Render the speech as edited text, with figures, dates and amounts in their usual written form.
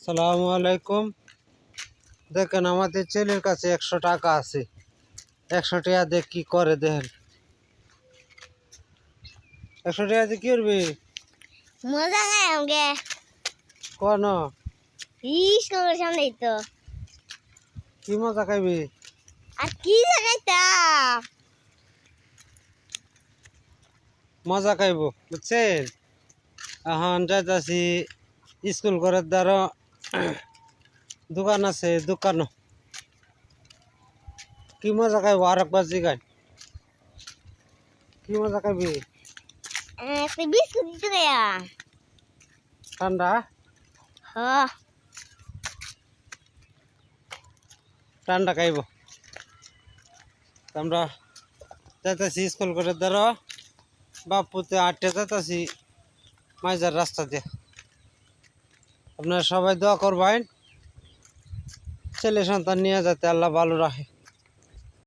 আসসালামু আলাইকুম। দেখেন আমাদের ছেলের কাছে 100 টাকা আছে। 100 টাকা দিয়ে কি করে দেখেন। 100 টাকা দিয়ে কি করবি? মজা খাই আমাকে কোন স্কুলের সামনেই তো। কি মজা খাইবি? আর কি জায়গাইতাম মজা খাইব বুঝছেন। এখন যাইতাছি স্কুল করার দ্বারা দোকান আছে, দোকানও কি মজা খাইব। আর একবার জিগাই কি মজা খাইবি? একটা বিস্কুট দিতে গেয়া ঠান্ডা হ ঠান্ডা খাইব। আমরা যাইতাছি স্কুল করার দ্বারা বাপুতে আটে যাইতাছি মাইজার রাস্তা দিয়ে। আপনারা সবাই দোয়া করবেন ছেলে সন্তান নিয়ে যাতে আল্লাহ ভালো রাখে।